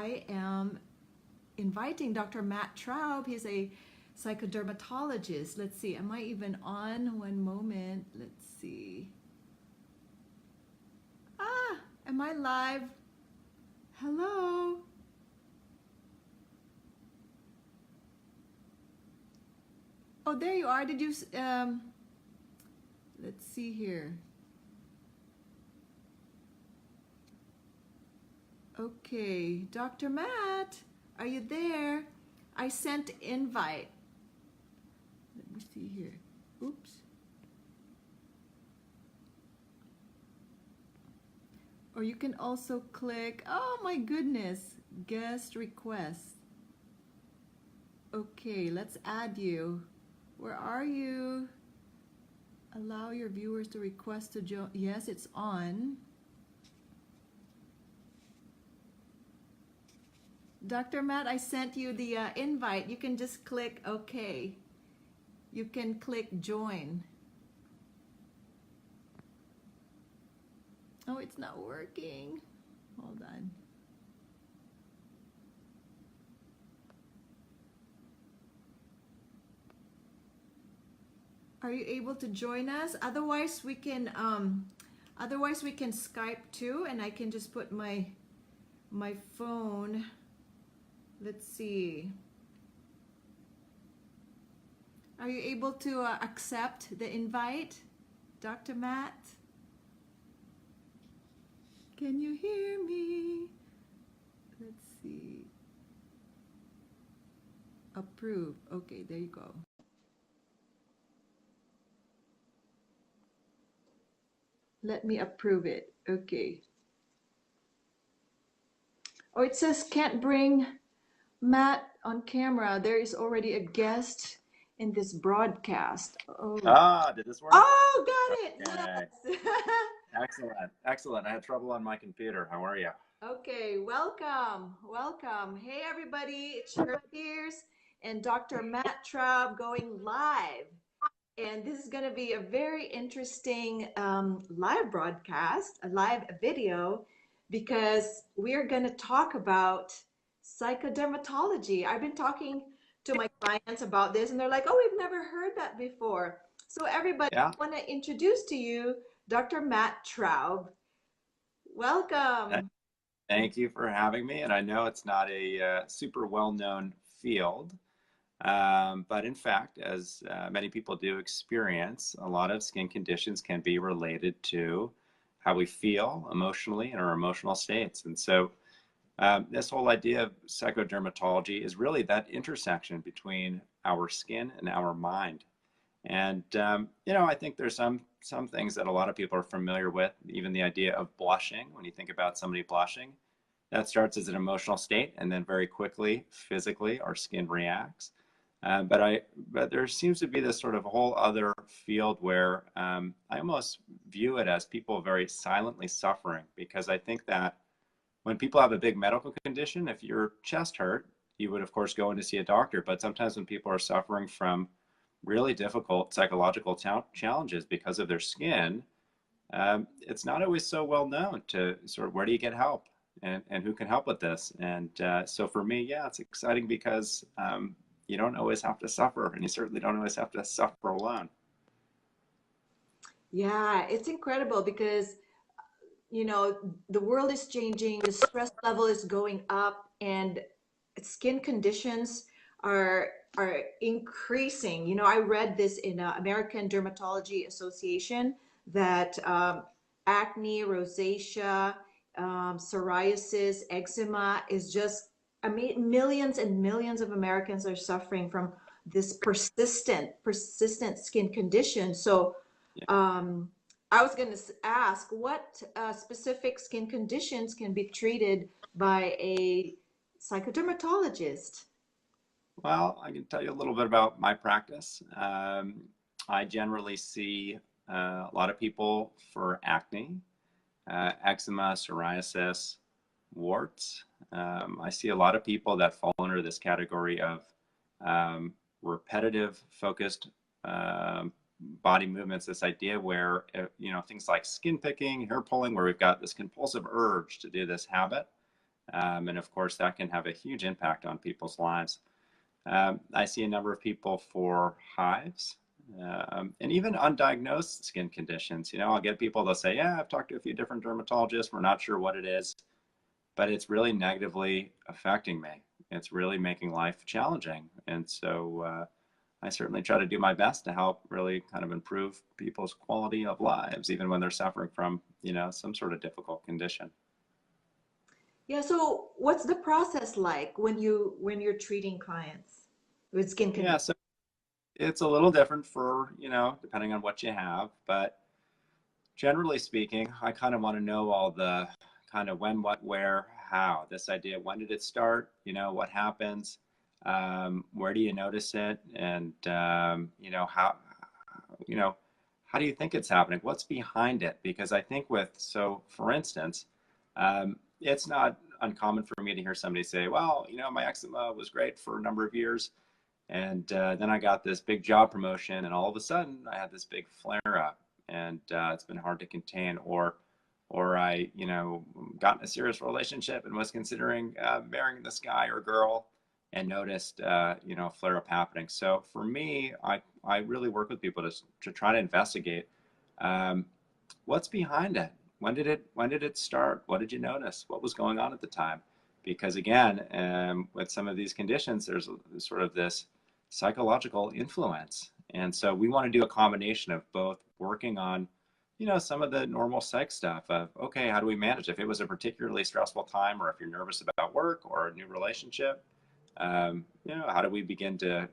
I am inviting Dr. Matt Traube. He's a psychodermatologist. Let's see, am I even on? One moment. Let's see. Am I live? Hello? Oh, there you are. Did you, let's see here. Okay, Dr. Matt, are you there? I sent invite. Let me see here. Oops. Or you can also click, oh my goodness, guest request. Okay, let's add you. Where are you? Allow your viewers to request to join. Yes, it's on. Dr. Matt, I sent you the invite. You can just click OK. You can click join. Oh, it's not working. Hold on. Are you able to join us? Otherwise, we can Skype too, and I can just put my phone. Let's see. Are you able to accept the invite, Dr. Matt? Can you hear me? Let's see. Approve. Okay, there you go. Let me approve it. Okay. Oh, it says can't bring Matt on camera. There is already a guest in this broadcast. Oh. Did this work? Oh, got it. Okay. Yes. Excellent. Excellent. I had trouble on my computer. How are you? Okay, welcome. Welcome. Hey, everybody. It's Sheriff Pierce and Dr. Matt Traub going live. And this is going to be a very interesting live broadcast, a live video, because we're going to talk about psychodermatology. I've been talking to my clients about this, and they're like, oh, we've never heard that before. So everybody, I want to introduce to you Dr. Matt Traub. Welcome. Thank you for having me. And I know it's not a super well-known field. But in fact, as many people do experience, a lot of skin conditions can be related to how we feel emotionally and our emotional states. And so this whole idea of psychodermatology is really that intersection between our skin and our mind. And, I think there's some things that a lot of people are familiar with, even the idea of blushing. When you think about somebody blushing, that starts as an emotional state, and then very quickly, physically, our skin reacts. But there seems to be this sort of whole other field where I almost view it as people very silently suffering, because I think that when people have a big medical condition, if your chest hurt, you would of course go in to see a doctor. But sometimes when people are suffering from really difficult psychological challenges because of their skin, it's not always so well known to sort of where do you get help and who can help with this. And so for me, yeah, it's exciting because you don't always have to suffer, and you certainly don't always have to suffer alone. Yeah, it's incredible because, the world is changing, the stress level is going up, and skin conditions are increasing. I read this in American Dermatology Association that acne, rosacea, psoriasis, eczema is just, millions and millions of Americans are suffering from this persistent skin condition. So I was going to ask, what specific skin conditions can be treated by a psychodermatologist? Well, I can tell you a little bit about my practice. I generally see a lot of people for acne, eczema, psoriasis, warts. I see a lot of people that fall under this category of repetitive, focused body movements, this idea where, things like skin picking, hair pulling, where we've got this compulsive urge to do this habit. And of course, that can have a huge impact on people's lives. I see a number of people for hives, and even undiagnosed skin conditions. I'll get people, they'll say, yeah, I've talked to a few different dermatologists. We're not sure what it is, but it's really negatively affecting me. It's really making life challenging. And so I certainly try to do my best to help really kind of improve people's quality of lives, even when they're suffering from, some sort of difficult condition. Yeah, so what's the process like when you're treating clients with skin Yeah, conditions? so it's a little different for, depending on what you have, but generally speaking, I kind of want to know all the kind of when, what, where, how. This idea, when did it start? What happens? Where do you notice it? And you know, how do you think it's happening? What's behind it? Because I think so for instance, it's not uncommon for me to hear somebody say, well, my eczema was great for a number of years. And then I got this big job promotion, and all of a sudden I had this big flare up, and it's been hard to contain. Or I, got in a serious relationship and was considering marrying this guy or girl, and noticed, a flare up happening. So for me, I really work with people to try to investigate um, what's behind it. When did it start? What did you notice? What was going on at the time? Because again, with some of these conditions, there's sort of this psychological influence. And so we want to do a combination of both working on, some of the normal psych stuff of, okay, how do we manage if it was a particularly stressful time, or if you're nervous about work or a new relationship, how do we begin to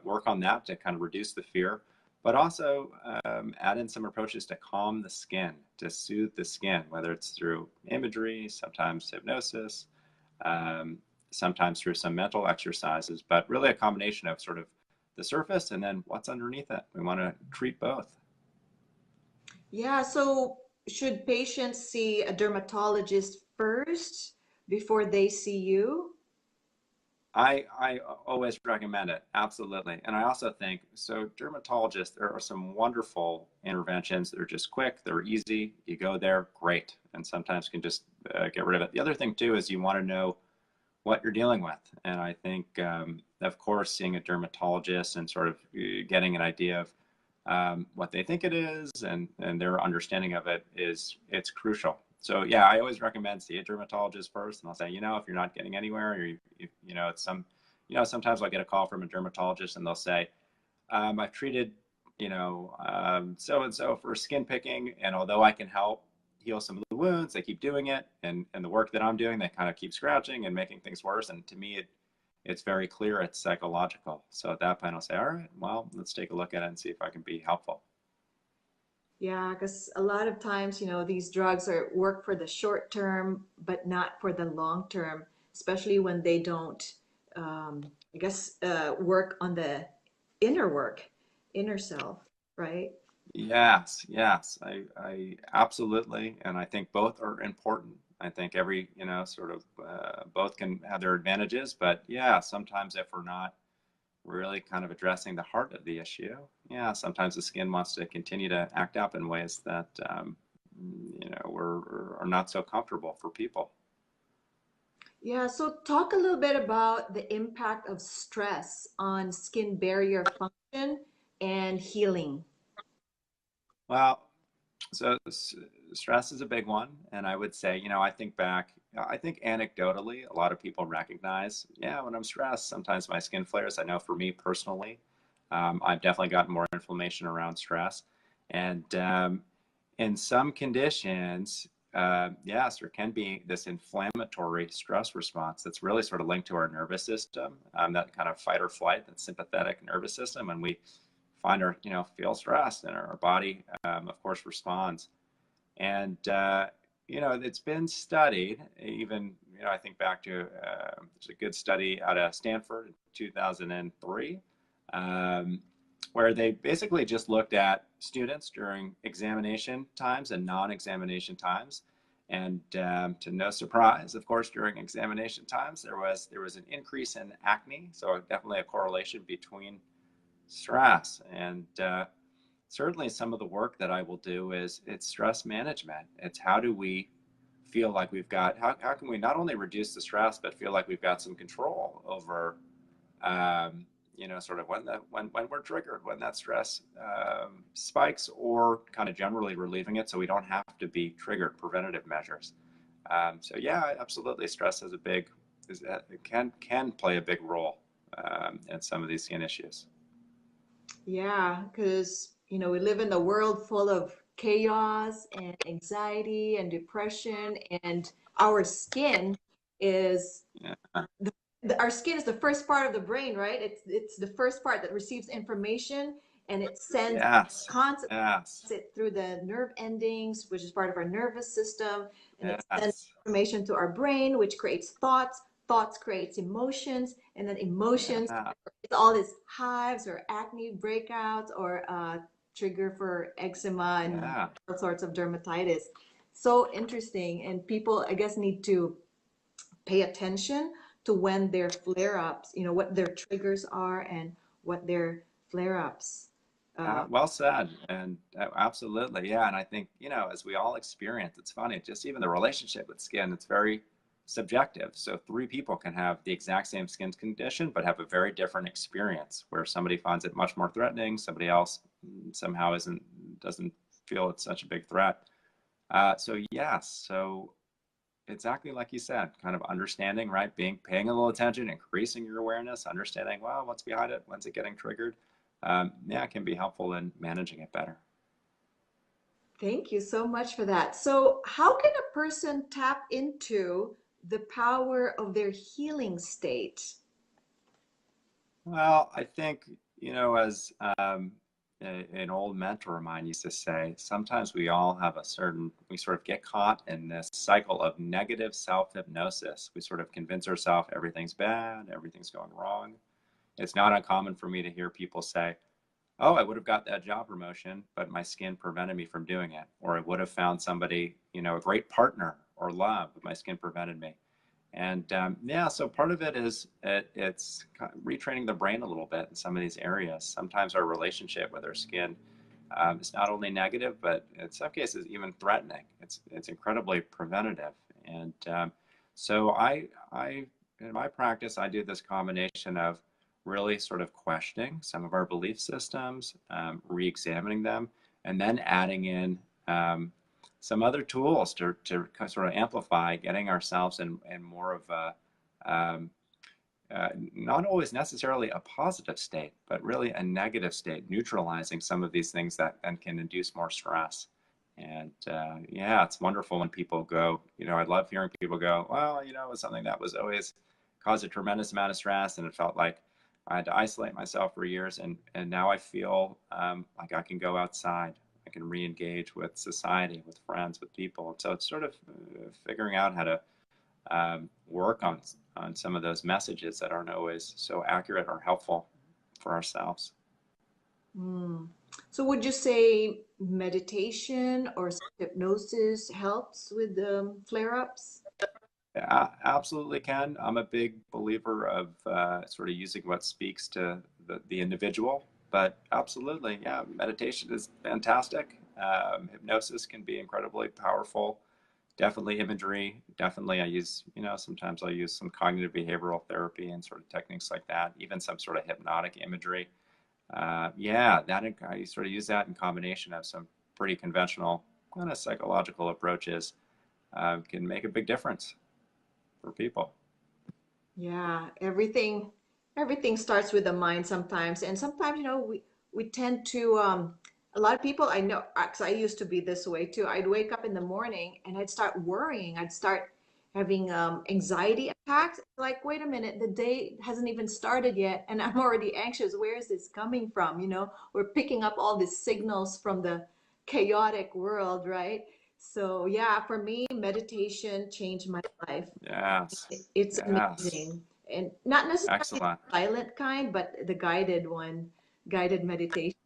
work on that to kind of reduce the fear, but also add in some approaches to calm the skin, to soothe the skin, whether it's through imagery, sometimes hypnosis, um, sometimes through some mental exercises, but really a combination of sort of the surface and then what's underneath it. We want to treat both. Yeah, so should patients see a dermatologist first before they see you? I always recommend it, absolutely. And I also think, so dermatologists, there are some wonderful interventions. They're just quick, they're easy. You go there, great. And sometimes you can just get rid of it. The other thing too is you want to know what you're dealing with. And I think, of course, seeing a dermatologist and sort of getting an idea of what they think it is, and their understanding of it's crucial. So yeah, I always recommend see a dermatologist first, and I'll say, if you're not getting anywhere, or it's sometimes I'll get a call from a dermatologist and they'll say, I've treated, so and so for skin picking, and although I can help heal some of the wounds, they keep doing it, and the work that I'm doing, they kind of keep scratching and making things worse. And to me, it's very clear it's psychological. So at that point, I'll say, all right, well, let's take a look at it and see if I can be helpful. Yeah, because a lot of times, these drugs are work for the short term, but not for the long term, especially when they don't, I guess, work on the inner work, inner self, right? Yes, yes, I absolutely, and I think both are important. I think every, sort of both can have their advantages, but yeah, sometimes if we're not really kind of addressing the heart of the issue, yeah, sometimes the skin wants to continue to act up in ways that, are not so comfortable for people. Yeah, so talk a little bit about the impact of stress on skin barrier function and healing. Well, so stress is a big one, and I would say, I think back, I think anecdotally, a lot of people recognize, yeah, when I'm stressed, sometimes my skin flares. I know for me personally, I've definitely gotten more inflammation around stress, and in some conditions, yes, there can be this inflammatory stress response that's really sort of linked to our nervous system, that kind of fight or flight, that sympathetic nervous system, and we find feel stressed, and our body, of course, responds. And it's been studied. Even I think back to there's a good study out of Stanford in 2003, um, where they basically just looked at students during examination times and non-examination times. And to no surprise, of course, during examination times, there was an increase in acne. So definitely a correlation between stress. And certainly some of the work that I will do is it's stress management. It's how do we feel like we've got, how can we not only reduce the stress, but feel like we've got some control over, um, sort of when we're triggered, when that stress spikes, or kind of generally relieving it so we don't have to be triggered, preventative measures. So yeah, absolutely. Stress has a big, it can play a big role in some of these skin issues. Yeah, because we live in a world full of chaos and anxiety and depression, and our skin is Yeah. our skin is the first part of the brain, right? It's the first part that receives information, and it sends Yes. constantly Yes. it through the nerve endings, which is part of our nervous system, and it sends Yes. information to our brain, which creates thoughts. Thoughts creates emotions, and then emotions, Yeah. it's all these hives or acne breakouts or trigger for eczema and Yeah. all sorts of dermatitis. So interesting, and people, I guess, need to pay attention to when their flare-ups, what their triggers are and what their flare-ups. Well said. And absolutely. Yeah. And I think, as we all experience, it's funny, just even the relationship with skin, it's very subjective. So three people can have the exact same skin condition, but have a very different experience where somebody finds it much more threatening. Somebody else somehow doesn't feel it's such a big threat. So yes. So exactly like you said, kind of understanding, right? Paying a little attention, increasing your awareness, understanding, well, what's behind it? When's it getting triggered? Yeah, it can be helpful in managing it better. Thank you so much for that. So, how can a person tap into the power of their healing state? Well, I think, as an old mentor of mine used to say, sometimes we sort of get caught in this cycle of negative self-hypnosis. We sort of convince ourselves everything's bad, everything's going wrong. It's not uncommon for me to hear people say, oh, I would have got that job promotion, but my skin prevented me from doing it. Or I would have found somebody, a great partner or love, but my skin prevented me. And yeah, so part of it is it's retraining the brain a little bit in some of these areas. Sometimes our relationship with our skin is not only negative, but in some cases even threatening. It's incredibly preventative. And so in my practice, I do this combination of really sort of questioning some of our belief systems, re-examining them, and then adding in some other tools to sort of amplify getting ourselves in more of a not always necessarily a positive state, but really a negative state, neutralizing some of these things that then can induce more stress. And yeah, it's wonderful when people go, I love hearing people go, well, it was something that was always caused a tremendous amount of stress, and it felt like I had to isolate myself for years, and now I feel like I can go outside. I can re-engage with society, with friends, with people. And so it's sort of figuring out how to work on some of those messages that aren't always so accurate or helpful for ourselves. Hmm. So, would you say meditation or hypnosis helps with the flare-ups? Yeah, absolutely can. I'm a big believer of sort of using what speaks to the individual, but absolutely, yeah, meditation is fantastic. Hypnosis can be incredibly powerful. Definitely imagery. Definitely, sometimes I'll use some cognitive behavioral therapy and sort of techniques like that, even some sort of hypnotic imagery. Yeah, I sort of use that in combination of some pretty conventional kind of psychological approaches can make a big difference for people. Yeah, everything starts with the mind sometimes, and sometimes we tend to a lot of people I know, because I used to be this way too. I'd wake up in the morning and I'd start worrying. I'd start having anxiety attacks. Like, wait a minute, the day hasn't even started yet, and I'm already anxious. Where is this coming from? We're picking up all these signals from the chaotic world, right? So yeah, for me, meditation changed my life. Yes. It's Yes. amazing. And not necessarily the Excellent. silent kind, but the guided one, guided meditation.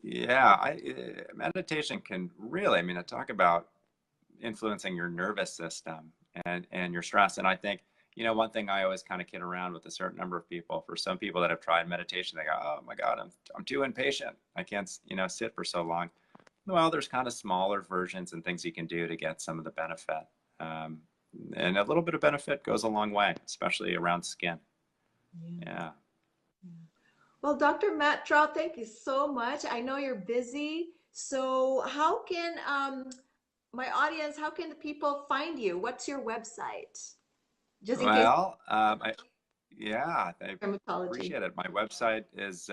Yeah, meditation can really, I mean, I talk about influencing your nervous system and your stress. And I think, one thing I always kind of kid around with a certain number of people, for some people that have tried meditation, they go, oh my God, I'm too impatient. I can't, sit for so long. Well, there's kind of smaller versions and things you can do to get some of the benefit. Um, and a little bit of benefit goes a long way, especially around skin. Yeah. Yeah. Yeah. Well, Dr. Matt Traub, thank you so much. I know you're busy. So how can my audience, how can the people find you? What's your website? Just in case Well, yeah, I dermatology. appreciate it. My website is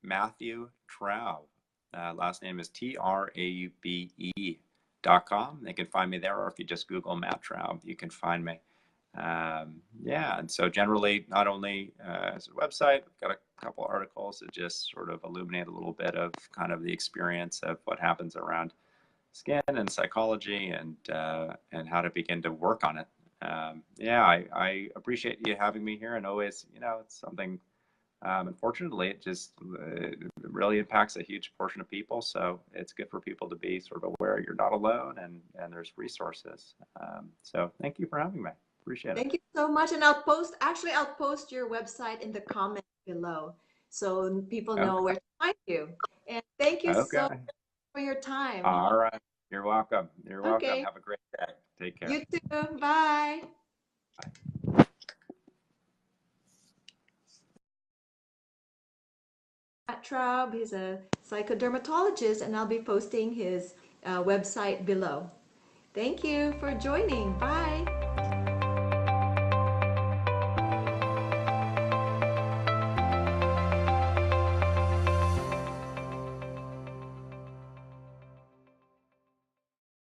Matthew Traube. Last name is Traube.com. They can find me there, or if you just Google Matt Traube, you can find me. Yeah, and so generally, not only as a website, I've got a couple articles that just sort of illuminate a little bit of kind of the experience of what happens around skin and psychology and how to begin to work on it. Yeah, I appreciate you having me here, and always, it's something. Unfortunately, it really impacts a huge portion of people. So it's good for people to be sort of aware you're not alone, and there's resources. So thank you for having me. Appreciate it. Thank you so much. And I'll post your website in the comments below so people know Okay. where to find you. And thank you so much Okay. for your time. All right. You're welcome. You're welcome. Okay. Have a great day. Take care. You too. Bye. Matt Traub, he's a psychodermatologist, and I'll be posting his website below. Thank you for joining. Bye.